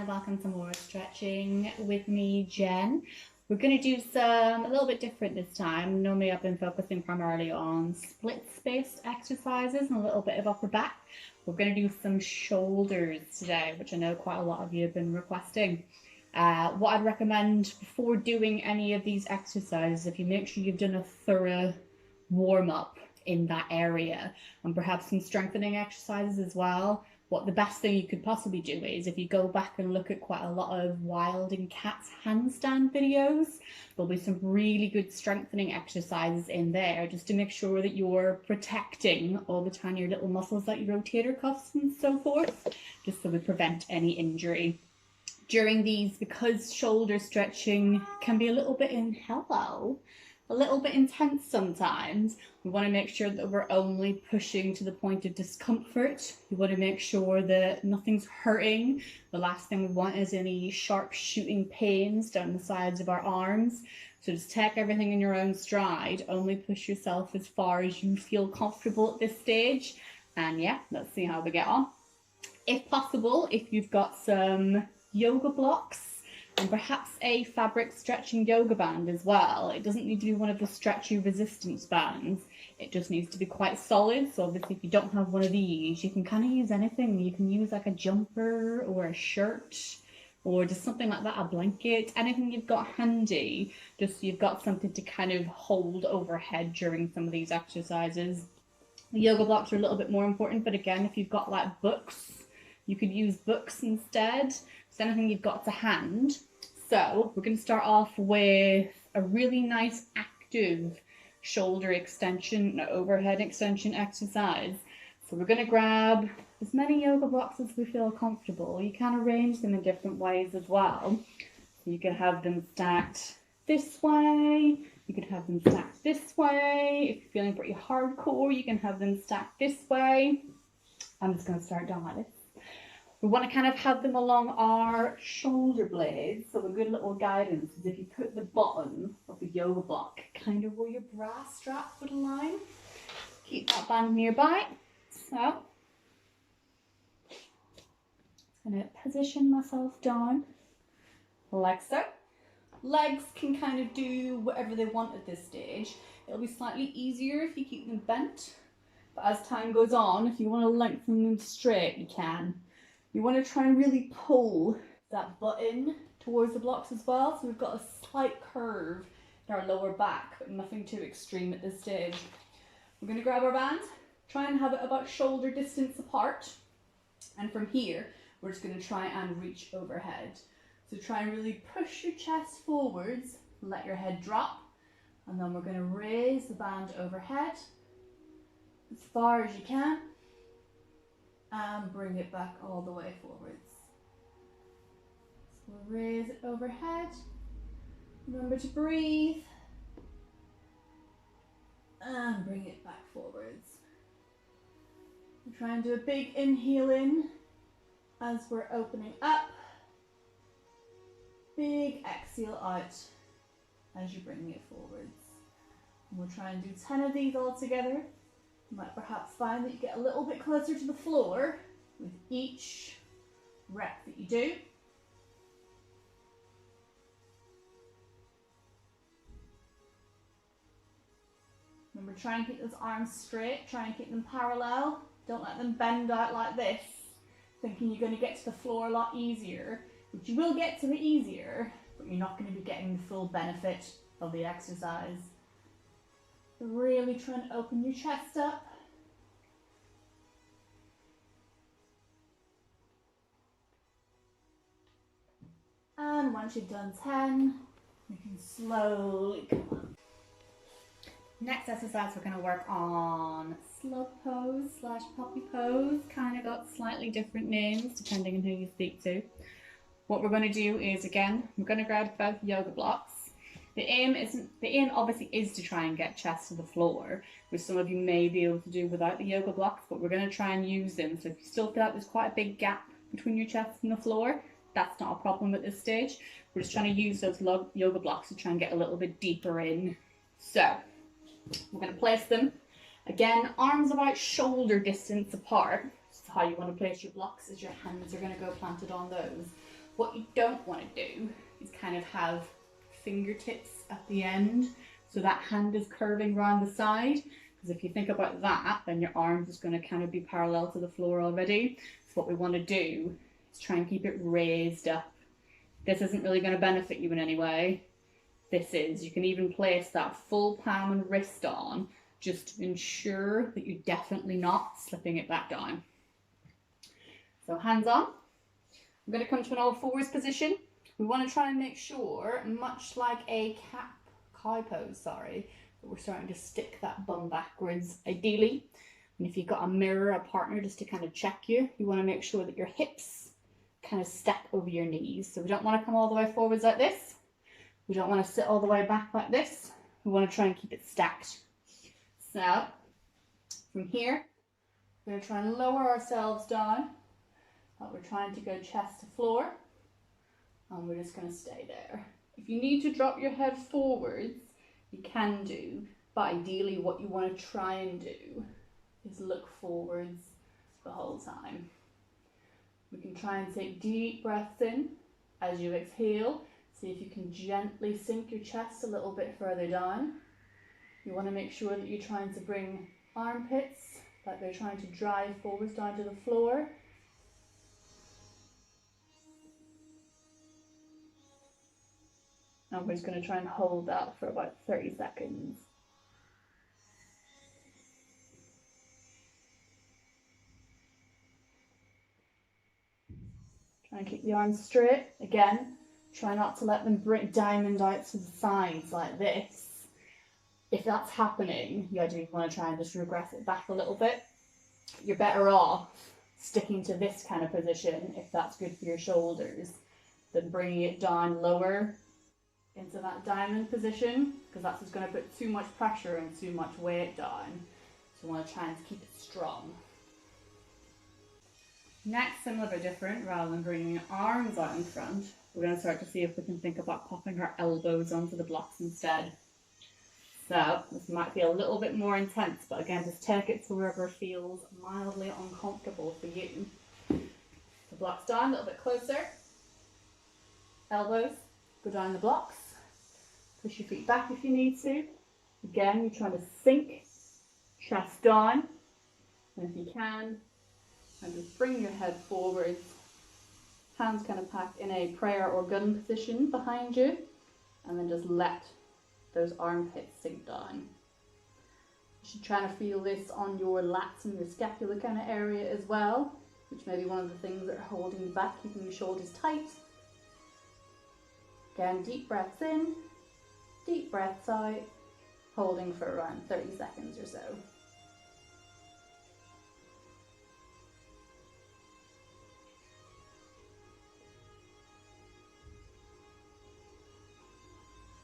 and welcome to more stretching with me, Jen. We're going to do a little bit different this time. Normally I've been focusing primarily on splits-based exercises and a little bit of upper back. We're going to do some shoulders today, which I know quite a lot of you have been requesting. What I'd recommend before doing any of these exercises, if you make sure you've done a thorough warm-up in that area and perhaps some strengthening exercises as well. What the best thing you could possibly do is, if you go back and look at quite a lot of Wild and Cat's handstand videos, there'll be some really good strengthening exercises in there just to make sure that you're protecting all the tiny little muscles like your rotator cuffs and so forth, just so we prevent any injury. During these, because shoulder stretching can be a little bit a little bit intense sometimes, we want to make sure that we're only pushing to the point of discomfort. We want to make sure that nothing's hurting. The last thing we want is any sharp shooting pains down the sides of our arms. So just take everything in your own stride. Only push yourself as far as you feel comfortable at this stage. And yeah, let's see how we get on. If possible, if you've got some yoga blocks, and perhaps a fabric stretching yoga band as well. It doesn't need to be one of the stretchy resistance bands. It just needs to be quite solid. So obviously if you don't have one of these, you can kind of use anything. You can use like a jumper or a shirt or just something like that, a blanket, anything you've got handy, just so you've got something to kind of hold overhead during some of these exercises. The yoga blocks are a little bit more important, but again, if you've got like books, you could use books instead. So anything you've got to hand. So we're going to start off with a really nice active shoulder extension, overhead extension exercise. So we're going to grab as many yoga blocks as we feel comfortable. You can arrange them in different ways as well. So you can have them stacked this way. You could have them stacked this way. If you're feeling pretty hardcore, you can have them stacked this way. I'm just going to start down like this. We want to kind of have them along our shoulder blades. So a good little guidance is if you put the bottom of the yoga block kind of where your bra strap would align. Keep that band nearby. So I'm going to position myself down like so. Legs can kind of do whatever they want at this stage. It'll be slightly easier if you keep them bent. But as time goes on, if you want to lengthen them straight, you can. You want to try and really pull that butt in towards the blocks as well. So we've got a slight curve in our lower back, but nothing too extreme at this stage. We're going to grab our band, try and have it about shoulder distance apart. And from here, we're just going to try and reach overhead. So try and really push your chest forwards, let your head drop. And then we're going to raise the band overhead as far as you can. And bring it back all the way forwards. So we'll raise it overhead. Remember to breathe. And bring it back forwards. We'll try and do a big inhale in as we're opening up. Big exhale out as you're bringing it forwards. And we'll try and do 10 of these all together. You might perhaps find that you get a little bit closer to the floor with each rep that you do. Remember, try and keep those arms straight, try and keep them parallel. Don't let them bend out like this, thinking you're going to get to the floor a lot easier, which you will get to the easier, but you're not going to be getting the full benefit of the exercise. Really try and open your chest up. And once you've done 10, you can slowly come up. Next exercise, we're going to work on slug pose / puppy pose. Kind of got slightly different names depending on who you speak to. What we're going to do is, again, we're going to grab both yoga blocks. The aim obviously is to try and get chest to the floor, which some of you may be able to do without the yoga blocks, but we're going to try and use them. So if you still feel like there's quite a big gap between your chest and the floor, that's not a problem at this stage. We're just trying to use those yoga blocks to try and get a little bit deeper in. So we're going to place them. Again, arms about shoulder distance apart. This is how you want to place your blocks, as your hands are going to go planted on those. What you don't want to do is kind of have fingertips at the end, so that hand is curving around the side, because if you think about that, then your arms is going to kind of be parallel to the floor already. So what we want to do is try and keep it raised up. This isn't really going to benefit you in any way. This is, you can even place that full palm and wrist on, just to ensure that you're definitely not slipping it back down. So hands on. I'm going to come to an all fours position. We want to try and make sure, much like a cow pose, that we're starting to stick that bum backwards, ideally. And if you've got a mirror, a partner, just to kind of check you, you want to make sure that your hips kind of step over your knees. So we don't want to come all the way forwards like this. We don't want to sit all the way back like this. We want to try and keep it stacked. So from here, we're going to try and lower ourselves down, but we're trying to go chest to floor, and we're just going to stay there. If you need to drop your head forwards, you can do, but ideally what you want to try and do is look forwards the whole time. We can try and take deep breaths in as you exhale. See if you can gently sink your chest a little bit further down. You want to make sure that you're trying to bring armpits, like they're trying to drive forwards down to the floor. And we're just going to try and hold that for about 30 seconds. Try and keep the arms straight. Again, try not to let them break diamond out to the sides like this. If that's happening, you ideally want to try and just regress it back a little bit. You're better off sticking to this kind of position, if that's good for your shoulders, than bringing it down lower into that diamond position, because that's just going to put too much pressure and too much weight down. So you want to try and keep it strong. Next, similar but different, rather than bringing your arms out in front, we're going to start to see if we can think about popping our elbows onto the blocks instead. So this might be a little bit more intense, but again, just take it to wherever feels mildly uncomfortable for you. The blocks down a little bit closer. Elbows go down the blocks. Push your feet back if you need to. Again, you're trying to sink, chest down, and if you can, and just bring your head forwards. Hands kind of packed in a prayer or gun position behind you, and then just let those armpits sink down. You should try to feel this on your lats and your scapula kind of area as well, which may be one of the things that are holding you back, keeping your shoulders tight. Again, deep breaths in, deep breaths out, holding for around 30 seconds or so.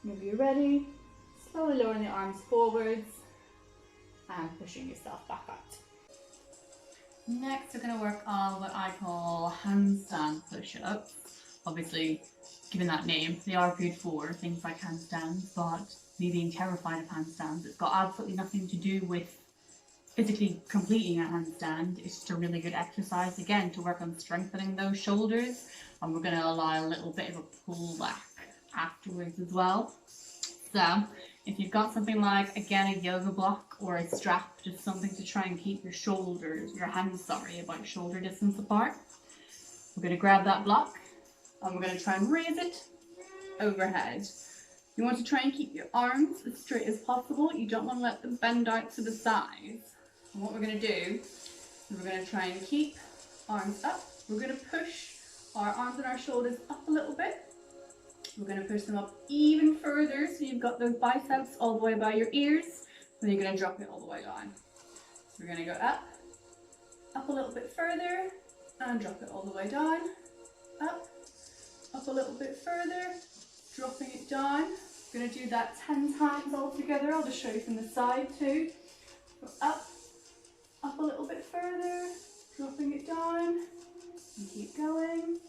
Whenever you're ready, slowly lowering the arms forwards and pushing yourself back out. Next, we're going to work on what I call handstand push-ups. Obviously, given that name, they are good for things like handstands, but me being terrified of handstands, it's got absolutely nothing to do with physically completing a handstand. It's just a really good exercise, again, to work on strengthening those shoulders, and we're going to allow a little bit of a pull back afterwards as well. So if you've got something like, again, a yoga block or a strap, just something to try and keep your hands about shoulder distance apart, we're going to grab that block and we're going to try and raise it overhead. You want to try and keep your arms as straight as possible. You don't want to let them bend out to the sides. And what we're going to do is we're going to try and keep arms up. We're going to push our arms and our shoulders up a little bit. We're going to push them up even further, so you've got those biceps all the way by your ears, and you're going to drop it all the way down. So we're going to go up a little bit further, and drop it all the way down, up a little bit further, dropping it down. We're going to do that 10 times all together. I'll just show you from the side too. Go up a little bit further, dropping it down, and keep going.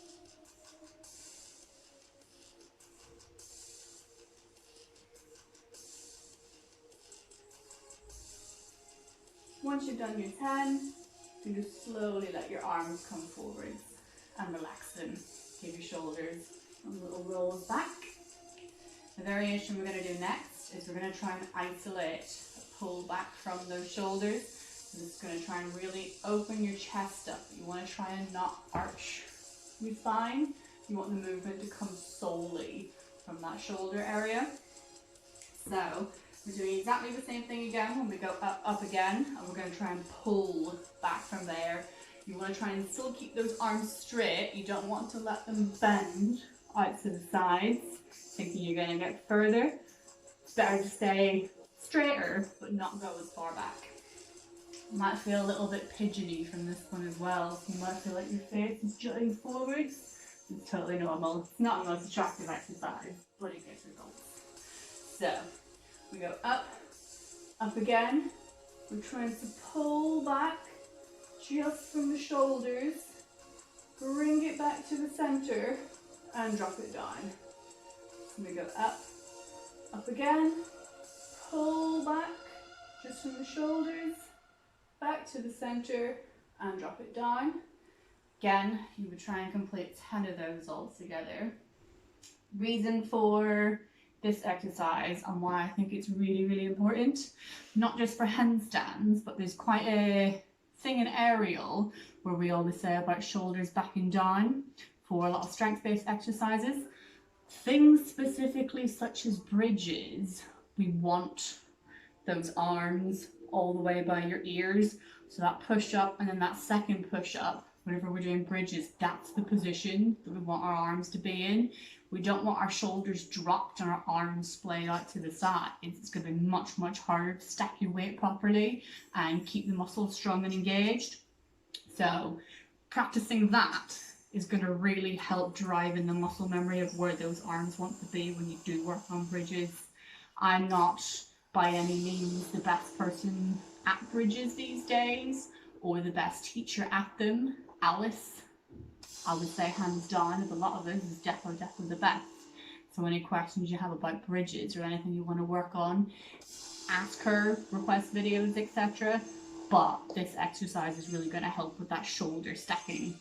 Once you've done your 10, you can just slowly let your arms come forwards and relax them. Give your shoulders and little rolls back. The variation we're going to do next is we're going to try and isolate the pull back from those shoulders. So it's going to try and really open your chest up. You want to try and not arch your spine. You want the movement to come solely from that shoulder area. So we're doing exactly the same thing again when we go up again, and we're going to try and pull back from there. You want to try and still keep those arms straight. You don't want to let them bend out to the sides, thinking you're going to get further. It's better to stay straighter, but not go as far back. You might feel a little bit pigeony from this one as well. You might feel like your face is jutting forwards. It's totally normal. It's not the most attractive exercise, but it gets results. So, we go up again. We're trying to pull back just from the shoulders, bring it back to the center, and drop it down. So we go up again, pull back just from the shoulders, back to the center, and drop it down. Again, you would try and complete 10 of those all together. Reason for this exercise and why I think it's really, really important, not just for handstands, but there's quite a thing in aerial where we always say about shoulders backing down for a lot of strength-based exercises. Things specifically such as bridges, we want those arms all the way by your ears. So that push up and then that second push up, whenever we're doing bridges, that's the position that we want our arms to be in. We don't want our shoulders dropped and our arms splayed out to the side. It's going to be much, much harder to stack your weight properly and keep the muscles strong and engaged. So practicing that is going to really help drive in the muscle memory of where those arms want to be when you do work on bridges. I'm not by any means the best person at bridges these days or the best teacher at them. Alice, I would say hands down of a lot of us, is definitely the best. So any questions you have about bridges or anything you want to work on, ask her, request videos, etc. But this exercise is really going to help with that shoulder stacking.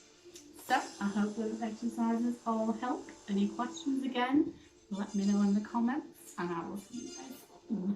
So I hope those exercises all help. Any questions again, let me know in the comments and I will see you guys soon.